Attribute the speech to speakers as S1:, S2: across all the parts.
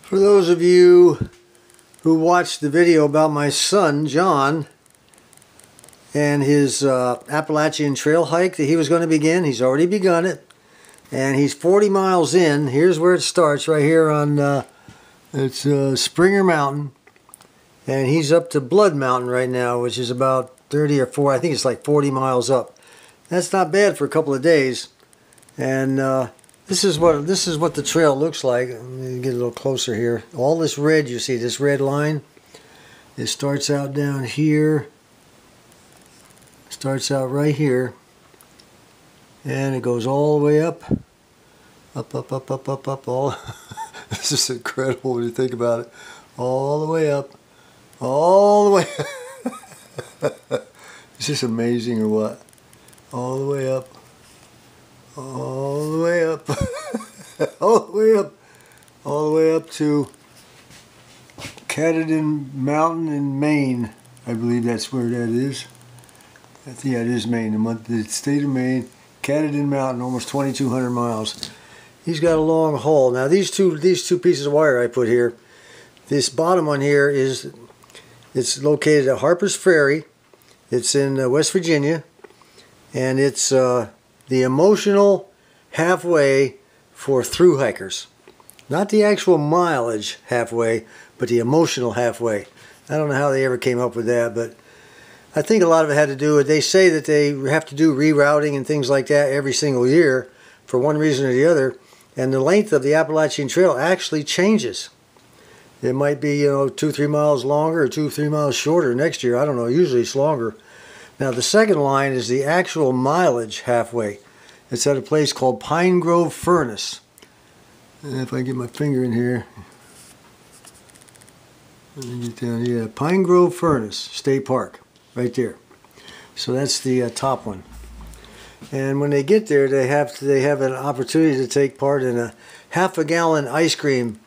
S1: For those of you who watched the video about my son, John, and his Appalachian Trail hike that he was going to begin, he's already begun it. And he's 40 miles in. Here's where it starts, right here on Springer Mountain. And he's up to Blood Mountain right now, which is about 30 or 40, I think it's like 40 miles up. That's not bad for a couple of days. And this is what the trail looks like. Let me get a little closer here. All this red, you see this red line? It starts out down here. Starts out right here. And it goes all the way up. Up, all. This is incredible when you think about it. All the way up. All the way. Is this amazing or what? All the way up. All the way up. All the way up. All the way up to Katahdin Mountain in Maine. I believe that's where that is. I think that is Maine. The state of Maine. Katahdin Mountain, almost 2,200 miles. He's got a long haul. Now these two pieces of wire I put here, this bottom one here it's located at Harper's Ferry. It's in West Virginia, and it's the emotional halfway for thru hikers. Not the actual mileage halfway, but the emotional halfway. I don't know how they ever came up with that, but I think a lot of it had to do with, they say that they have to do rerouting and things like that every single year for one reason or the other, and the length of the Appalachian Trail actually changes. It might be, 2-3 miles longer or 2-3 miles shorter next year. I don't know. Usually it's longer. Now the second line is the actual mileage halfway. It's at a place called Pine Grove Furnace. And if I get my finger in here, let me get down here. Pine Grove Furnace State Park, right there. So that's the top one. And when they get there, they have an opportunity to take part in a half-a-gallon ice cream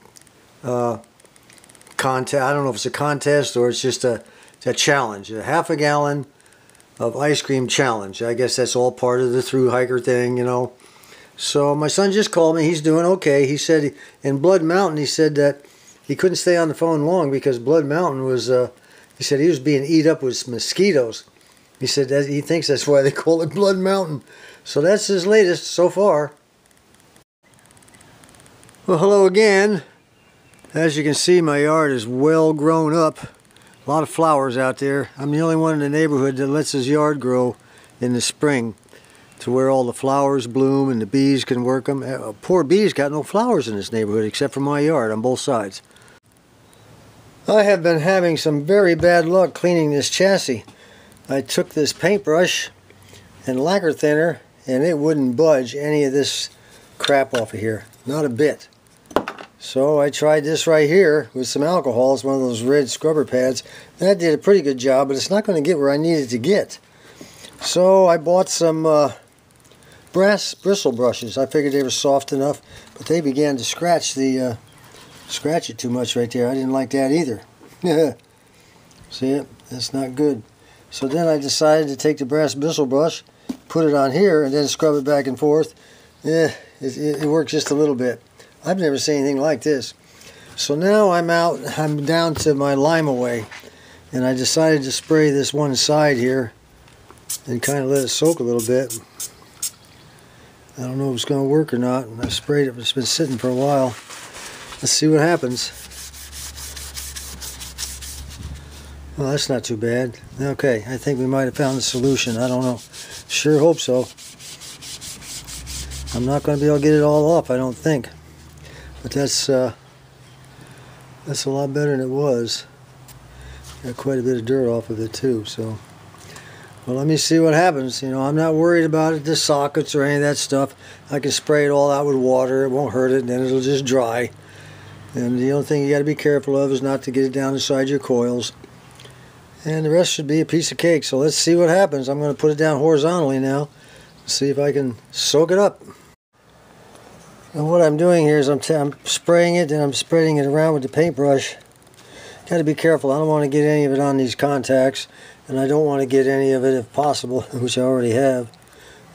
S1: contest. I don't know if it's a contest or it's just a challenge. A half-a-gallon of ice cream challenge. I guess that's all part of the thru hiker thing, So my son just called me. He's doing okay. He said in Blood Mountain, he said that he couldn't stay on the phone long because Blood Mountain was, he said he was being eat up with mosquitoes. He said that he thinks that's why they call it Blood Mountain. So that's his latest so far. Well, hello again. As you can see, my yard is well grown up. A lot of flowers out there. I'm the only one in the neighborhood that lets his yard grow in the spring to where all the flowers bloom and the bees can work them. Poor bees got no flowers in this neighborhood except for my yard on both sides. I have been having some very bad luck cleaning this chassis. I took this paintbrush and lacquer thinner and it wouldn't budge any of this crap off of here. Not a bit. So I tried this right here with some alcohol. It's one of those red scrubber pads. That did a pretty good job, but it's not going to get where I need it to get. So I bought some brass bristle brushes. I figured they were soft enough, but they began to scratch it too much right there. I didn't like that either. See it? That's not good. So then I decided to take the brass bristle brush, put it on here, and then scrub it back and forth. It works just a little bit. I've never seen anything like this. So now I'm down to my Lime-A-Way, and I decided to spray this one side here and kind of let it soak a little bit. I don't know if it's going to work or not. I sprayed it, but it's been sitting for a while. Let's see what happens. Well, that's not too bad. Okay, I think we might have found the solution. I don't know. Sure hope so. I'm not going to be able to get it all off, I don't think. But that's a lot better than it was. Got quite a bit of dirt off of it too, so. Well, let me see what happens. I'm not worried about it, the sockets or any of that stuff. I can spray it all out with water. It won't hurt it, and then it'll just dry. And the only thing you got to be careful of is not to get it down inside your coils. And the rest should be a piece of cake. So let's see what happens. I'm going to put it down horizontally now. See if I can soak it up. And what I'm doing here is I'm spraying it and I'm spreading it around with the paintbrush. Got to be careful. I don't want to get any of it on these contacts. And I don't want to get any of it, if possible, which I already have,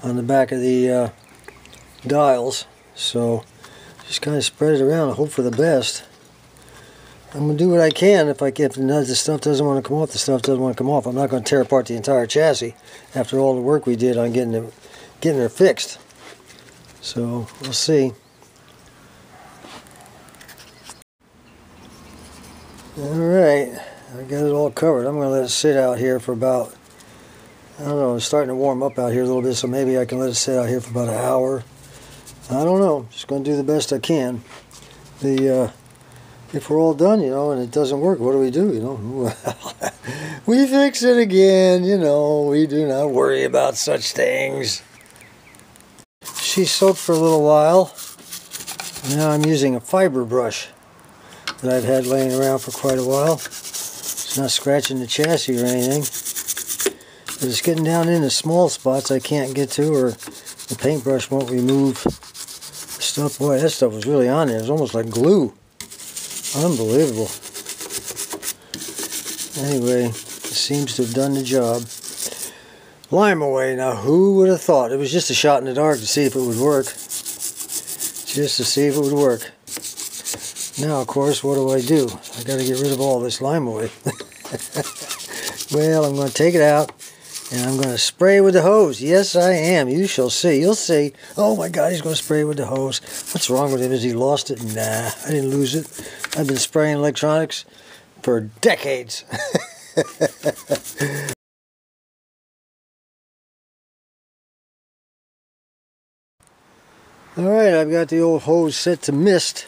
S1: on the back of the dials. So just kind of spread it around and hope for the best. I'm going to do what I can. If the stuff doesn't want to come off, the stuff doesn't want to come off. I'm not going to tear apart the entire chassis after all the work we did on getting her fixed. So we'll see. Alright, I got it all covered. I'm going to let it sit out here for about, I don't know, it's starting to warm up out here a little bit, so maybe I can let it sit out here for about an hour. I don't know, just going to do the best I can. If we're all done, you know, and it doesn't work, what do we do, you know? We fix it again, you know, we do not worry about such things. She soaked for a little while. Now I'm using a fiber brush that I've had laying around for quite a while. It's not scratching the chassis or anything. But it's getting down into small spots I can't get to, or the paintbrush won't remove the stuff. Boy, that stuff was really on there. It was almost like glue. Unbelievable. Anyway, it seems to have done the job. Lime away. Now, who would have thought? It was just a shot in the dark to see if it would work. Just to see if it would work. Now, of course, what do? I got to get rid of all this lime away. Well, I'm going to take it out, and I'm going to spray with the hose. Yes, I am. You shall see. You'll see. Oh, my God, he's going to spray with the hose. What's wrong with him? Has he lost it? Nah, I didn't lose it. I've been spraying electronics for decades. Alright, I've got the old hose set to mist.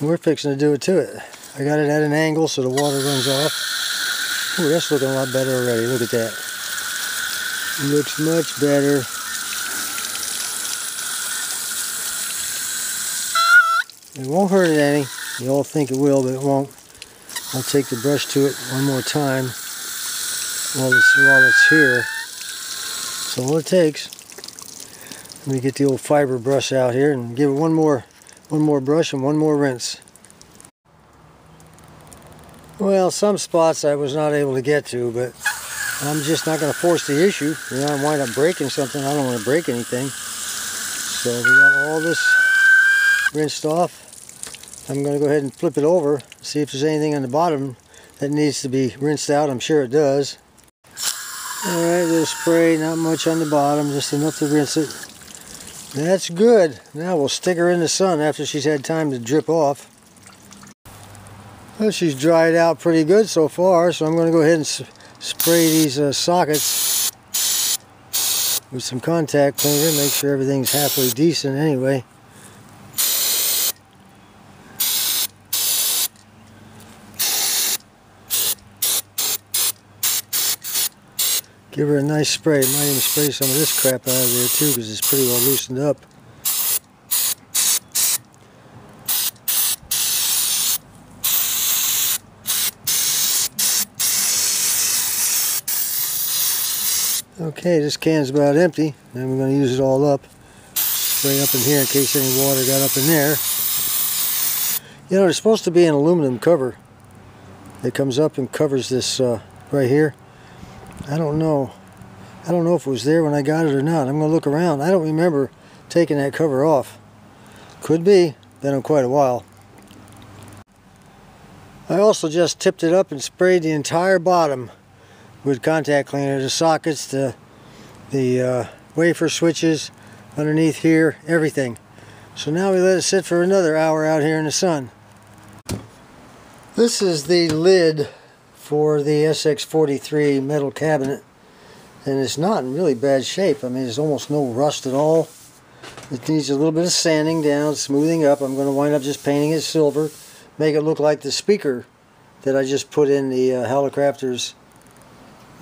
S1: We're fixing to do it to it. I got it at an angle so the water runs off. Ooh, that's looking a lot better already. Look at that. Looks much better. It won't hurt it any. You all think it will, but it won't. I'll take the brush to it one more time while it's here. That's all it takes. Let me get the old fiber brush out here and give it one more brush and one more rinse. Well, some spots I was not able to get to, but I'm just not going to force the issue. You know, I wind up breaking something. I don't want to break anything. So we got all this rinsed off. I'm going to go ahead and flip it over, see if there's anything on the bottom that needs to be rinsed out. I'm sure it does. Alright, a little spray, not much on the bottom, just enough to rinse it. That's good. Now we'll stick her in the sun after she's had time to drip off. Well, she's dried out pretty good so far, so I'm going to go ahead and spray these sockets with some contact cleaner, make sure everything's halfway decent anyway. Give her a nice spray. Might even spray some of this crap out of there too, because it's pretty well loosened up. Okay, this can's about empty. And we're going to use it all up. Spray up in here in case any water got up in there. You know, there's supposed to be an aluminum cover that comes up and covers this right here. I don't know if it was there when I got it or not. I'm going to look around. I don't remember taking that cover off. Could be. Been in quite a while. I also just tipped it up and sprayed the entire bottom with contact cleaner. The sockets, the wafer switches underneath here, everything. So now we let it sit for another hour out here in the sun. This is the lid for the SX43 metal cabinet, and it's not in really bad shape. I mean, there's almost no rust at all. It needs a little bit of sanding down, smoothing up. I'm going to wind up just painting it silver, make it look like the speaker that I just put in the Hallicrafters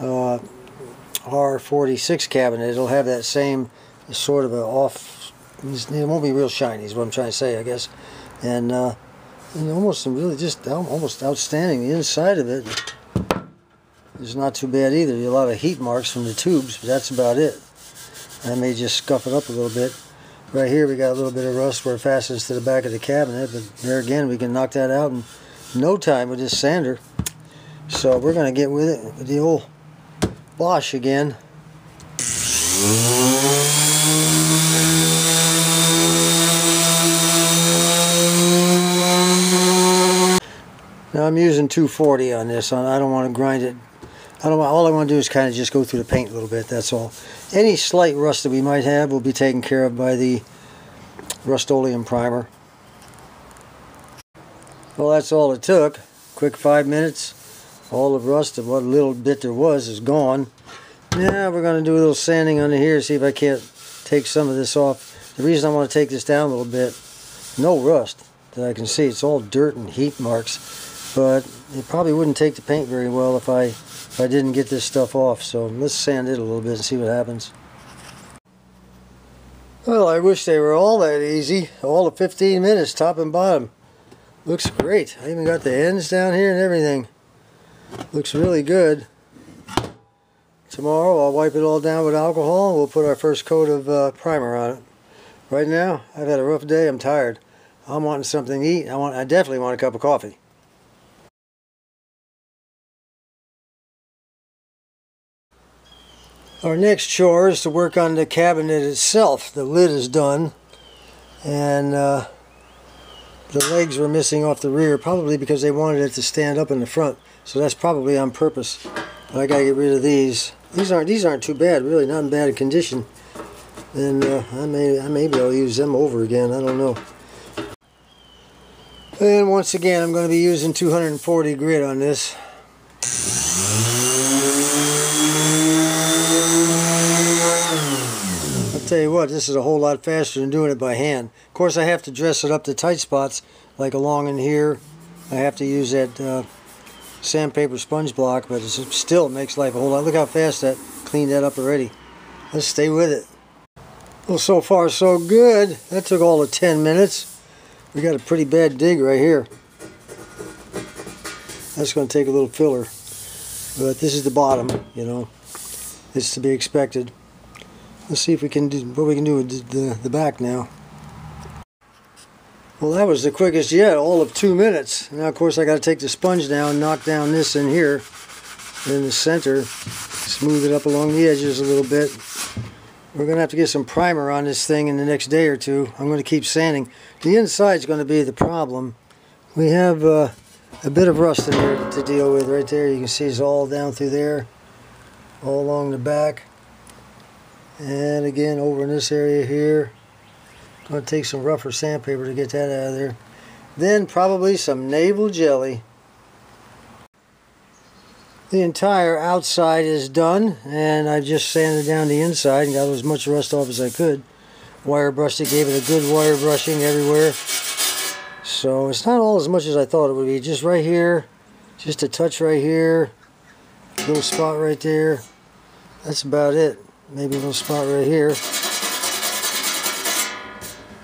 S1: R46 cabinet. It'll have that same sort of a off, it won't be real shiny is what I'm trying to say, I guess. And almost really just almost outstanding. The inside of it is not too bad either. A lot of heat marks from the tubes, but that's about it. I may just scuff it up a little bit. Right here we got a little bit of rust where it fastens to the back of the cabinet, but there again we can knock that out in no time with this sander. So we're going to get with it with the old Bosch again. Now I'm using 240 on this. I don't want to grind it. All I want to do is kind of just go through the paint a little bit, that's all. Any slight rust that we might have will be taken care of by the Rust-Oleum primer. Well, that's all it took. Quick 5 minutes. All the rust of what little bit there was is gone. Now we're going to do a little sanding under here, see if I can't take some of this off. The reason I want to take this down a little bit, no rust that I can see. It's all dirt and heat marks, but it probably wouldn't take the paint very well if I didn't get this stuff off. So let's sand it a little bit and see what happens. Well, I wish they were all that easy. All of 15 minutes, top and bottom. Looks great. I even got the ends down here and everything. Looks really good. Tomorrow I'll wipe it all down with alcohol and we'll put our first coat of primer on it. Right now, I've had a rough day. I'm tired. I'm wanting something to eat. I definitely want a cup of coffee. Our next chore is to work on the cabinet itself. The lid is done, and the legs were missing off the rear, probably because they wanted it to stand up in the front. So that's probably on purpose. But I gotta get rid of these. These aren't too bad, really, not in bad condition. And I may be able to use them over again. I don't know. And once again, I'm going to be using 240 grit on this. Tell you what, this is a whole lot faster than doing it by hand. Of course, I have to dress it up to tight spots, like along in here. I have to use that sandpaper sponge block, but it still makes life a whole lot. Look how fast that cleaned that up already. Let's stay with it. Well, so far so good. That took all of 10 minutes. We got a pretty bad dig right here. That's going to take a little filler, but this is the bottom. You know, it's to be expected. Let's see if we can do what we can do with the back now. Well, that was the quickest yet, all of 2 minutes. Now, of course, I got to take the sponge down, knock down this in here, in the center, smooth it up along the edges a little bit. We're going to have to get some primer on this thing in the next day or two. I'm going to keep sanding. The inside's going to be the problem. We have a bit of rust in there to deal with right there. You can see it's all down through there, all along the back. And again over in this area here. Going to take some rougher sandpaper to get that out of there. Then probably some navel jelly. The entire outside is done, and I just sanded down the inside and got as much rust off as I could. Wire brushed it, gave it a good wire brushing everywhere. So it's not all as much as I thought it would be. Just right here, just a touch right here, a little spot right there. That's about it. Maybe a little spot right here.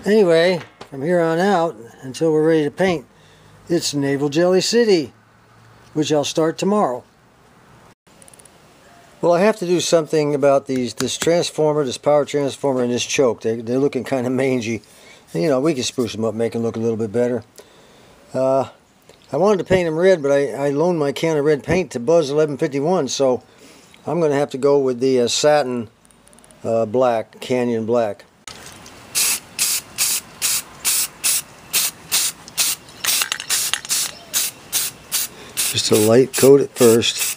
S1: Anyway, from here on out, until we're ready to paint, it's Navel Jelly City, which I'll start tomorrow. Well, I have to do something about this transformer, this power transformer, and this choke. They're looking kind of mangy. You know, we can spruce them up, make them look a little bit better. I wanted to paint them red, but I loaned my can of red paint to Buzz 1151, so I'm going to have to go with the satin black, Canyon black. Just a light coat at first.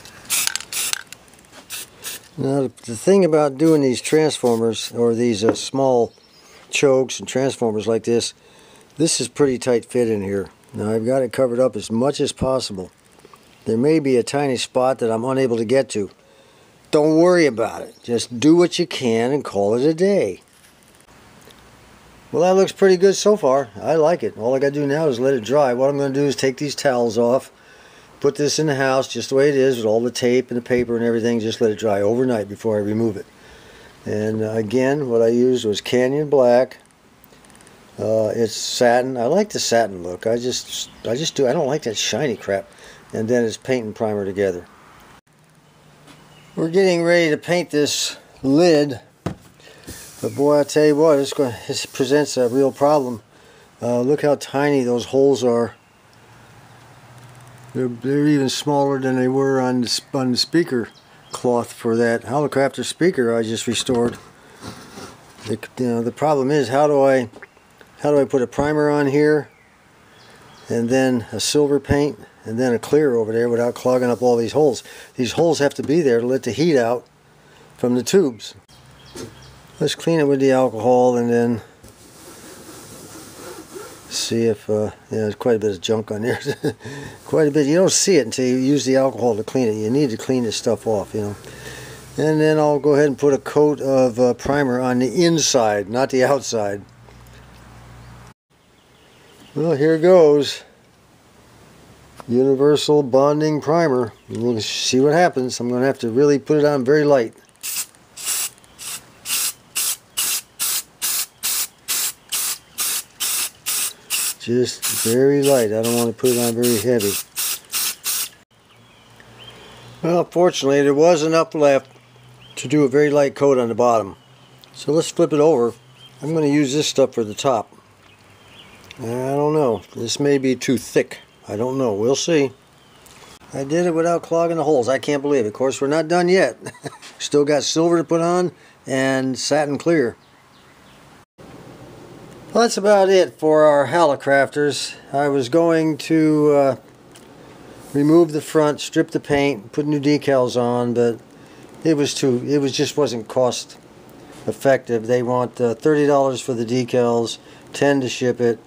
S1: Now the thing about doing these transformers, or these small chokes and transformers like this is pretty tight fit in here. Now I've got it covered up as much as possible. There may be a tiny spot that I'm unable to get to. Don't worry about it. Just do what you can and call it a day. Well, that looks pretty good so far. I like it. All I got to do now is let it dry. What I'm going to do is take these towels off, put this in the house just the way it is with all the tape and the paper and everything. Just let it dry overnight before I remove it. And again, what I used was Canyon black. It's satin. I like the satin look. I just do. I don't like that shiny crap. And then it's paint and primer together. We're getting ready to paint this lid, but boy, I tell you what, this presents a real problem. Look how tiny those holes are. They're even smaller than they were on the speaker cloth for that Holocrafter speaker I just restored. The problem is, how do I put a primer on here and then a silver paint, and then a clear over there without clogging up all these holes. These holes have to be there to let the heat out from the tubes. Let's clean it with the alcohol and then see if, yeah, there's quite a bit of junk on there. Quite a bit. You don't see it until you use the alcohol to clean it. You need to clean this stuff off, you know. And then I'll go ahead and put a coat of primer on the inside, not the outside. Well, here goes. Universal Bonding Primer. We'll see what happens. I'm going to have to really put it on very light. Just very light. I don't want to put it on very heavy. Well, fortunately, there was enough left to do a very light coat on the bottom. So let's flip it over. I'm going to use this stuff for the top. I don't know. This may be too thick. I don't know. We'll see. I did it without clogging the holes. I can't believe it. Of course, we're not done yet. Still got silver to put on and satin clear. Well, that's about it for our Hallicrafters. I was going to remove the front, strip the paint, put new decals on, but it just wasn't cost effective. They want $30 for the decals, $10 to ship it,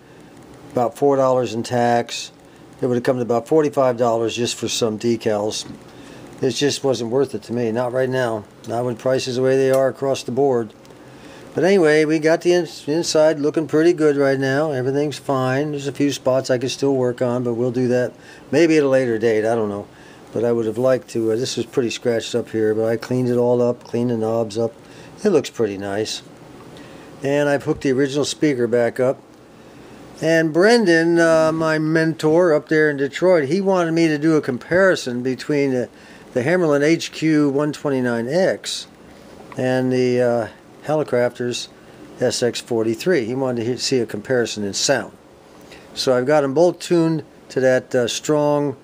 S1: about $4 in tax. It would have come to about $45 just for some decals. It just wasn't worth it to me. Not right now. Not when prices the way they are across the board. But anyway, we got the inside looking pretty good right now. Everything's fine. There's a few spots I could still work on, but we'll do that maybe at a later date. I don't know. But I would have liked to. This was pretty scratched up here, but I cleaned it all up, cleaned the knobs up. It looks pretty nice. And I've hooked the original speaker back up. And Brendan, my mentor up there in Detroit, he wanted me to do a comparison between the Hammarlund HQ 129X and the Hallicrafters SX43. He wanted to see a comparison in sound. So I've got them both tuned to that strong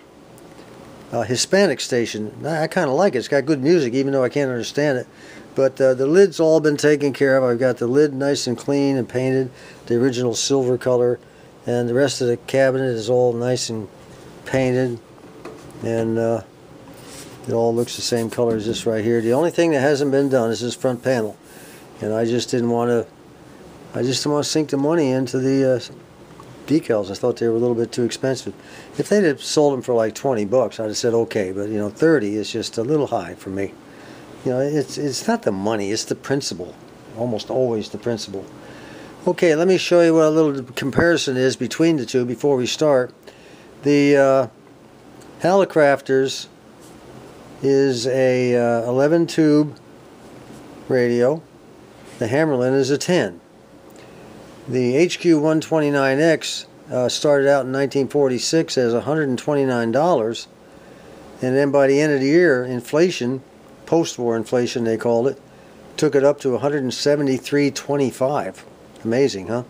S1: Hispanic station. I kind of like it. It's got good music, even though I can't understand it. But the lid's all been taken care of. I've got the lid nice and clean and painted, the original silver color, and the rest of the cabinet is all nice and painted, and it all looks the same color as this right here. The only thing that hasn't been done is this front panel, and I just didn't want to sink the money into the decals. I thought they were a little bit too expensive. If they'd have sold them for like 20 bucks, I'd have said okay, but you know, 30 is just a little high for me. You know, it's not the money, it's the principle. Almost always the principle. Okay, let me show you what a little comparison is between the two before we start. The Hallicrafters is a 11 tube radio. The Hammarlund is a 10. The HQ 129X started out in 1946 as $129, and then by the end of the year, inflation, post-war inflation they called it, took it up to $173.25. Amazing, huh?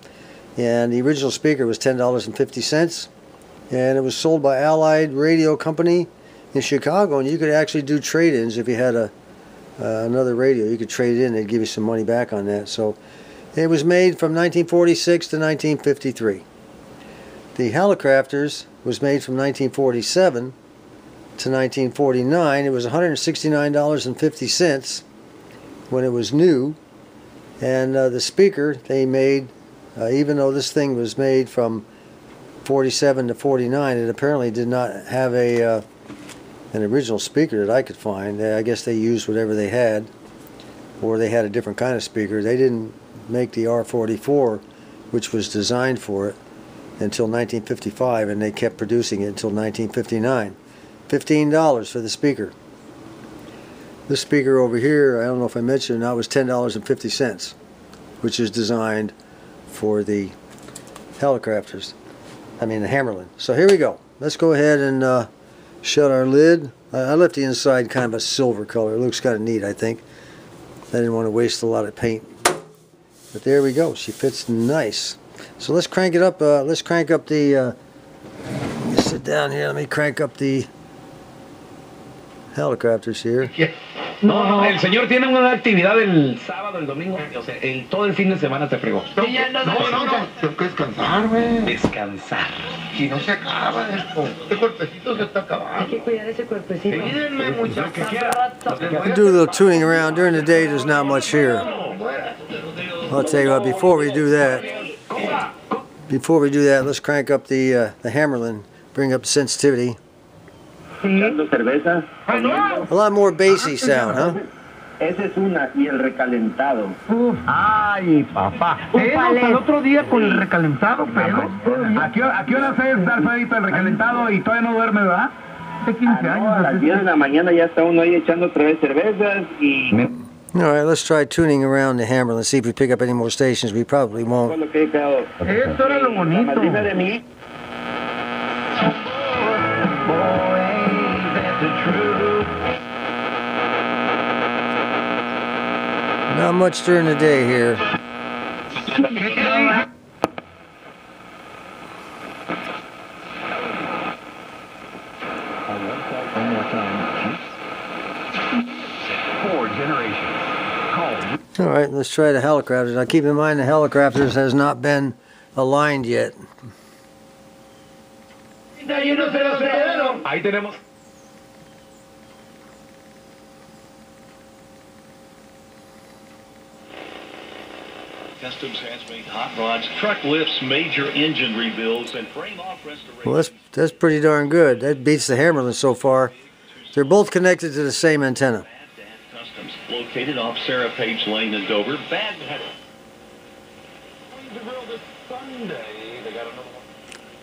S1: And the original speaker was $10.50, and it was sold by Allied Radio Company in Chicago, and you could actually do trade-ins if you had another radio. You could trade it in, they'd give you some money back on that. So it was made from 1946 to 1953. The Hallicrafters was made from 1947 to 1949. It was $169.50 when it was new, and the speaker they made, even though this thing was made from 47 to 49, it apparently did not have an original speaker that I could find. I guess they used whatever they had, or they had a different kind of speaker. They didn't make the R44, which was designed for it, until 1955, and they kept producing it until 1959. $15 for the speaker. This speaker over here, I don't know if I mentioned it, now was $10.50, which is designed for the Hallicrafters. I mean the Hammarlund. So here we go. Let's go ahead and shut our lid. I left the inside kind of a silver color. It looks kind of neat, I think. I didn't want to waste a lot of paint. But there we go. She fits nice. So let's crank it up. Let's crank up the... sit down here. Let me crank up the Hallicrafters here. Yeah.
S2: No, el señor tiene una actividad el sábado, el domingo, o sea, todo el fin de semana se fregó.
S3: No, tengo que descansar, güey.
S2: Descansar.
S3: Y no se acaba esto. Este cuerpecito se está acabando.
S4: Hay que cuidar ese cuerpecito.
S3: Cuídenme, muchachos.
S1: We do a little tuning around. During the day, there's not much here. I'll tell you what, before we do that, let's crank up the Hammerlin, bring up the sensitivity.
S5: Cerveza.
S1: A lot more bassy sound, huh?
S5: Esa es una, y el recalentado.
S6: Ay, papá. Pelos al otro día con el recalentado, pelos. ¿A qué hora es, Alfredito, el recalentado y todavía no duerme, verdad? Hace 15 años.
S5: A las 10 de la mañana ya está uno ahí echando otra vez cervezas y...
S1: All right, let's try tuning around the Hammerlin, see if we pick up any more stations. We probably won't.
S5: Lo que he quedado.
S6: Eso era lo
S5: La
S6: bonito.
S5: madrina de mí.
S1: Not much during the day here. All right, let's try the Helicrafters. Now keep in mind the Helicrafters has not been aligned yet.
S2: Ahí tenemos.
S7: Customs has made hot rods, truck lifts, major engine rebuilds, and frame-off restoration.
S1: Well, that's pretty darn good. That beats the Hammerlin so far. They're both connected to the same antenna.
S7: Customs, located off Sarah Page Lane in Dover. Bad to have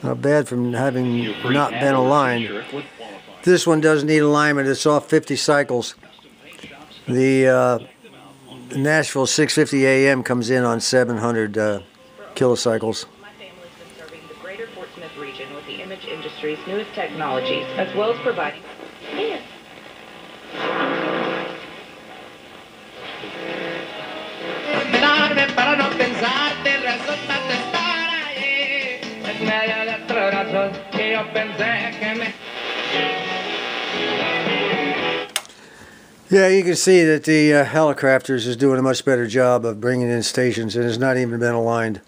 S1: Not bad from having not been aligned. This one doesn't need alignment. It's off 50 cycles. The Nashville 650 AM comes in on 700 kilocycles.
S4: My family's been serving the greater Fort Smith region with the image industry's newest technologies, as well as providing...
S1: Yeah, you can see that the Helicrafters is doing a much better job of bringing in stations, and it's not even been aligned.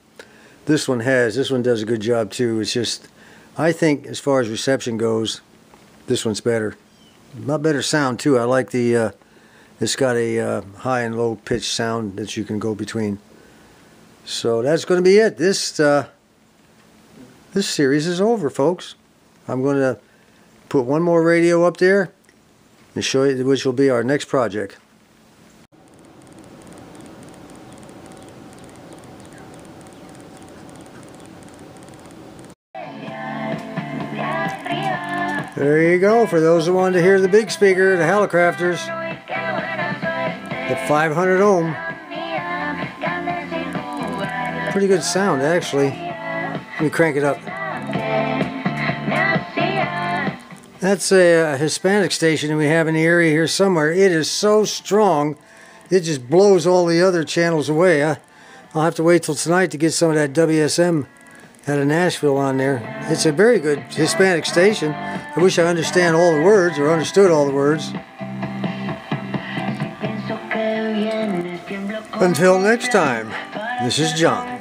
S1: This one has. This one does a good job too. It's just, I think as far as reception goes, this one's better. A lot better sound too. I like the, it's got a high and low pitch sound that you can go between. So that's going to be it. This series is over, folks. I'm going to put one more radio up there and show you which will be our next project. There you go, for those who wanted to hear the big speaker, the Helicrafters, the 500 ohm. Pretty good sound, actually. Let me crank it up. That's a Hispanic station that we have in the area here somewhere. It is so strong, it just blows all the other channels away. I'll have to wait till tonight to get some of that WSM out of Nashville on there. It's a very good Hispanic station. I wish I understood all the words, or understood all the words. Until next time, this is John.